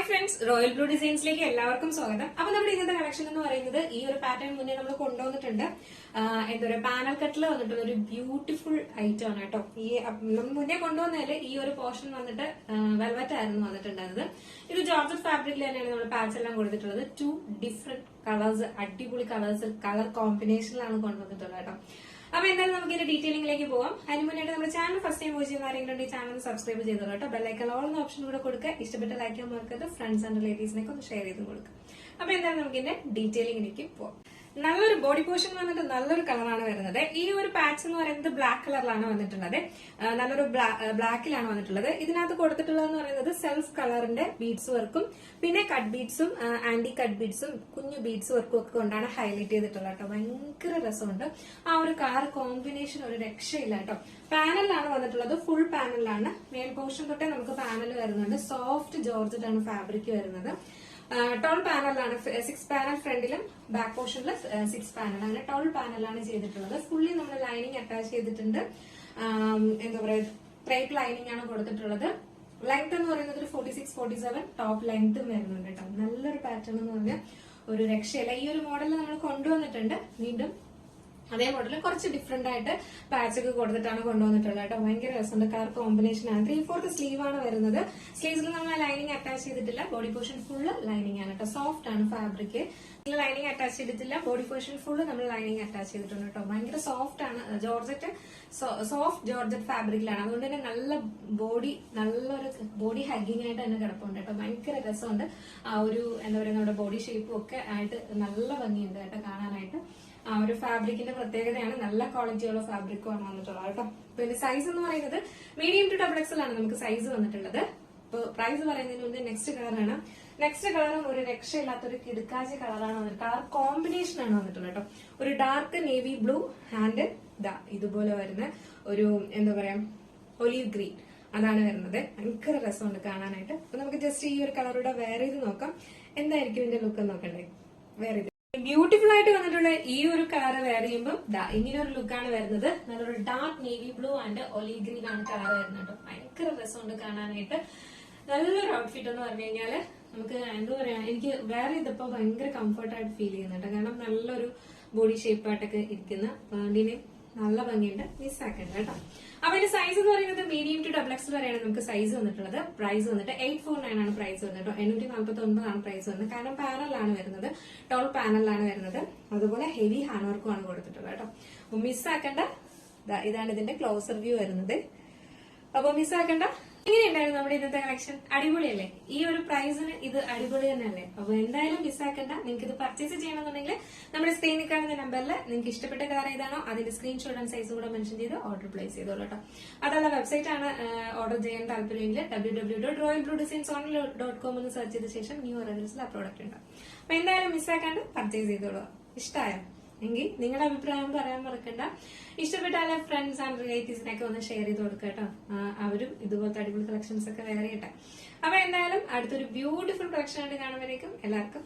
Hi friends, royal blue ഡിസൈൻസിലേക്ക് എല്ലാവർക്കും സ്വാഗതം. അപ്പൊ നമ്മുടെ ഇന്നത്തെ കളക്ഷൻ എന്ന് പറയുന്നത് ഈ ഒരു പാറ്റേൺ മുന്നേ നമ്മൾ കൊണ്ടുവന്നിട്ടുണ്ട്. എന്താ പറയുക, പാനൽ കട്ടിൽ വന്നിട്ടുള്ള ഒരു ബ്യൂട്ടിഫുൾ ഐറ്റം ആണ് കേട്ടോ. ഈ നമ്മൾ മുന്നേ കൊണ്ടുവന്നതില് ഈ ഒരു പോർഷൻ വന്നിട്ട് വെൽവെറ്റ് ആയിരുന്നു വന്നിട്ടുണ്ടായിരുന്നത്. ഇത് ജോർജറ്റ് ഫാബ്രിക്കിൽ തന്നെയാണ് നമ്മൾ പാച്ച് എല്ലാം കൊടുത്തിട്ടുള്ളത്. 2 ഡിഫറെന്റ് കളേഴ്സ്, അടിപൊളി കളേഴ്സ്, കളർ കോമ്പിനേഷനിലാണ് കൊണ്ടുവന്നിട്ടുള്ളത് കേട്ടോ. അപ്പൊ എന്തായാലും നമുക്ക് ഇതിന്റെ ഡീറ്റെയിലിംഗിലേക്ക് പോവാം. അതിന് മുന്നേറ്റ് നമ്മുടെ ചാനൽ ഫസ്റ്റ് ടൈം വാച്ച് ചെയ്യുന്ന ആരെങ്കിലും ഈ ചാനൽ സബ്സ്ക്രൈബ് ചെയ്തോളൂ കേട്ടോ. ബെല്ലൈക്കൺ ഓൾ എന്ന ഓപ്ഷൻ കൂടെ കൊടുക്കുക. ഇഷ്ടപ്പെട്ട ലൈക്ക് ചെയ്യാൻ മറക്കരുത്. ഫ്രണ്ട്സ് ആൻഡ് റിലേറ്റീവ്സിനൊക്കെ ഒന്ന് ഷെയർ ചെയ്ത് കൊടുക്കുക. അപ്പൊ എന്തായാലും നമുക്ക് ഇതിന്റെ ഡീറ്റെയിലിംഗിലേക്ക് പോവാം. നല്ലൊരു ബോഡി പോർഷൻ വന്നിട്ട് നല്ലൊരു കളറാണ് വരുന്നത്. ഈ ഒരു പാച്ച് എന്ന് പറയുന്നത് ബ്ലാക്ക് കളറിലാണ് വന്നിട്ടുള്ളത്. നല്ലൊരു ബ്ലാക്കിലാണ് വന്നിട്ടുള്ളത്. ഇതിനകത്ത് കൊടുത്തിട്ടുള്ളതെന്ന് പറയുന്നത് സെൽഫ് കളറിന്റെ ബീഡ്സ് വർക്കും പിന്നെ കട്ട് ബീഡ്സും ആന്റി കട്ട് ബീഡ്സും കുഞ്ഞു ബീഡ്സ് വർക്കും ഒക്കെ കൊണ്ടാണ് ഹൈലൈറ്റ് ചെയ്തിട്ടുള്ളത് കേട്ടോ. ഭയങ്കര രസമുണ്ട്. ആ ഒരു കളർ കോമ്പിനേഷൻ ഒരു രക്ഷയില്ല കേട്ടോ. പാനലിലാണ് വന്നിട്ടുള്ളത്. ഫുൾ പാനലിലാണ്. മേൽ പോർഷൻ തൊട്ടേ നമുക്ക് പാനൽ വരുന്നുണ്ട്. സോഫ്റ്റ് ജോർജറ്റ് ആണ് ഫാബ്രിക് വരുന്നത്. 12 പാനലാണ്. 6 പാനൽ ഫ്രണ്ടിലും ബാക്ക് പോർഷനിലും 6 പാനൽ, അങ്ങനെ 12 പാനലാണ് ചെയ്തിട്ടുള്ളത്. ഫുള്ളി നമ്മൾ ലൈനിങ് അറ്റാച്ച് ചെയ്തിട്ടുണ്ട്. എന്താ പറയുക, ക്രേപ്പ് ലൈനിങ് ആണ് കൊടുത്തിട്ടുള്ളത്. ലെങ്ത് എന്ന് പറയുന്നത് ഒരു 46-47 ടോപ്പ് ലെങ്തും വരുന്നുണ്ട് കേട്ടോ. നല്ലൊരു പാറ്റേൺ എന്ന് പറഞ്ഞാൽ ഒരു രക്ഷയില്ല. ഈ ഒരു മോഡൽ നമ്മൾ കൊണ്ടുവന്നിട്ടുണ്ട്. വീണ്ടും അതേ മോഡലിൽ കുറച്ച് ഡിഫറെന്റ് ആയിട്ട് പാച്ച് ഒക്കെ കൊടുത്തിട്ടാണ് കൊണ്ടുവന്നിട്ടുള്ളത് കേട്ടോ. ഭയങ്കര രസമുണ്ട്. കളർ കോമ്പിനേഷൻ ആണ്. 3/4 സ്ലീവ് ആണ് വരുന്നത്. സ്ലീവ്സിൽ നമ്മൾ ലൈനിങ് അറ്റാച്ച് ചെയ്തിട്ടില്ല. ബോഡി പോർഷൻ ഫുള്ള് ലൈനിങ് ആണ് കേട്ടോ. സോഫ്റ്റ് ആണ് ഫാബ്രിക്. ലൈനിങ് അറ്റാച്ച് ചെയ്തിട്ടില്ല. ബോഡി പോർഷൻ ഫുള്ള് നമ്മൾ ലൈനിങ് അറ്റാച്ച് ചെയ്തിട്ടുണ്ട് കേട്ടോ. ഭയങ്കര സോഫ്റ്റ് ആണ്. ജോർജറ്റ് സോഫ്റ്റ് ജോർജറ്റ് ഫാബ്രിക്കിലാണ്. അതുകൊണ്ട് തന്നെ നല്ലൊരു ബോഡി ഹഗ്ഗിങ് ആയിട്ട് തന്നെ കിടപ്പുണ്ട് കേട്ടോ. ഭയങ്കര രസമുണ്ട്. ആ ഒരു എന്താ പറയുക, നമ്മുടെ ബോഡി ഷേപ്പും ഒക്കെ ആയിട്ട് നല്ല ഭംഗിയുണ്ട് കേട്ടോ കാണാനായിട്ട്. ആ ഒരു ഫാബ്രിക്കിന്റെ പ്രത്യേകതയാണ്. നല്ല ക്വാളിറ്റിയുള്ള ഫാബ്രിക്കുമാണ് വന്നിട്ടുള്ളത് കേട്ടോ. പിന്നെ സൈസ് എന്ന് പറയുന്നത് മീഡിയം ടു XXL ആണ് നമുക്ക് സൈസ് വന്നിട്ടുള്ളത്. ഇപ്പൊ പ്രൈസ് പറയുന്നതിന് മുന്നേ നെക്സ്റ്റ് കളറാണ്. നെക്സ്റ്റ് കളറും ഒരു രക്ഷയില്ലാത്തൊരു കിടുക്കാച്ചി കളറാണ് വന്നിട്ട്. കളർ കോമ്പിനേഷൻ ആണ് വന്നിട്ടുള്ളത് കേട്ടോ. ഒരു ഡാർക്ക് നേവി ബ്ലൂ ആൻഡ് ഇതുപോലെ വരുന്ന ഒരു എന്താ പറയാ ഒലീവ് ഗ്രീൻ, അതാണ് വരുന്നത്. ഭയങ്കര രസമുണ്ട് കാണാനായിട്ട്. അപ്പൊ നമുക്ക് ജസ്റ്റ് ഈ ഒരു കളറൂടെ വേറെ ഇത് നോക്കാം. എന്തായിരിക്കും ഇതിന്റെ ലുക്ക് നോക്കണ്ടേ. വേറെ ഇത് ബ്യൂട്ടിഫുൾ ആയിട്ട് വന്നിട്ടുള്ള ഈ ഒരു കളർ വെയർ ചെയ്യുമ്പോൾ ഇങ്ങനെ ഒരു ലുക്കാണ് വരുന്നത്. നല്ലൊരു dark navy blue and olive green ആണ് കളർ വരുന്നത്. ഭയങ്കര രസമുണ്ട് കാണാനായിട്ട്. നല്ലൊരു ഔട്ട്ഫിറ്റ് എന്ന് പറഞ്ഞു കഴിഞ്ഞാല് നമുക്ക് എന്താ പറയാ, എനിക്ക് വേറെ ഇതിപ്പോ ഭയങ്കര കംഫർട്ടായിട്ട് ഫീൽ ചെയ്യുന്നുണ്ട്. കാരണം നല്ലൊരു ബോഡി ഷേപ്പായിട്ടൊക്കെ ഇരിക്കുന്ന പാന്റിന് നല്ല ഭംഗിയുണ്ട്. മിസ്സാക്കണ്ട കേട്ടോ. അപ്പൊ ഇതിന്റെ സൈസ് എന്ന് പറയുന്നത് മീഡിയം ടു XXL വരെയാണ് നമുക്ക് സൈസ് വന്നിട്ടുള്ളത്. പ്രൈസ് വന്നിട്ട് 849 ആണ് പ്രൈസ് വരുന്നത്. 849 ആണ് പ്രൈസ് വരുന്നത്. കാരണം പാനലാണ് വരുന്നത്. 12 പാനലാണ് വരുന്നത്. അതുപോലെ ഹെവി ഹാൻഡ് വർക്കും ആണ് കൊടുത്തിട്ടുള്ളത് കേട്ടോ. അപ്പൊ മിസ്സാക്കണ്ട. ഇതാണ് ഇതിന്റെ ക്ലോസർ വ്യൂ വരുന്നത്. അപ്പൊ മിസ്സാക്കണ്ട. എങ്ങനെയുണ്ടായിരുന്നു നമ്മുടെ ഇന്നത്തെ കളക്ഷൻ? അടിപൊളിയല്ലേ? ഈ ഒരു പ്രൈസിന് ഇത് അടിപൊളി തന്നെയല്ലേ? അപ്പൊ എന്തായാലും മിസ്സാക്കണ്ട. നിങ്ങൾക്ക് ഇത് പർച്ചേസ് ചെയ്യണമെന്നുണ്ടെങ്കിൽ നമ്മുടെ സ്ക്രീനിൽ കാണുന്ന നമ്പറിൽ നിങ്ങൾക്ക് ഇഷ്ടപ്പെട്ട കളർ ഏതാണോ അതിന്റെ സ്ക്രീൻഷോട്ട് ആൻഡ് സൈസ് കൂടെ മെൻഷൻ ചെയ്ത് ഓർഡർ പ്ലേസ് ചെയ്തോളൂ കേട്ടോ. അതുള്ള വെബ്സൈറ്റ് ആണ് ഓർഡർ ചെയ്യാൻ താല്പര്യമെങ്കിൽ www.royalbluedesignsonline.com എന്ന് സെർച്ച് ചെയ്ത ശേഷം ന്യൂ അറൈവൽസിൽ ആ പ്രോഡക്റ്റ് ഉണ്ടാവും. അപ്പൊ എന്തായാലും മിസ്സാക്കാണ്ട് പർച്ചേസ് ചെയ്തോളൂ. ഇഷ്ടമായോ? എങ്കിൽ നിങ്ങളുടെ അഭിപ്രായം പറയാൻ മറക്കണ്ട. ഇഷ്ടപ്പെട്ടാലെ ഫ്രണ്ട്സ് ആൻഡ് റിലേറ്റീവ്സിനൊക്കെ ഒന്ന് ഷെയർ ചെയ്ത് കൊടുക്കുക കേട്ടോ. അവരും ഇതുപോലത്തെ അടിപൊളി കളക്ഷൻസ് ഒക്കെ വേറെ ചെയ്യട്ടെ. അപ്പൊ എന്തായാലും അടുത്തൊരു ബ്യൂട്ടിഫുൾ കളക്ഷൻ ആയിട്ട് കാണുമ്പോഴേക്കും എല്ലാവർക്കും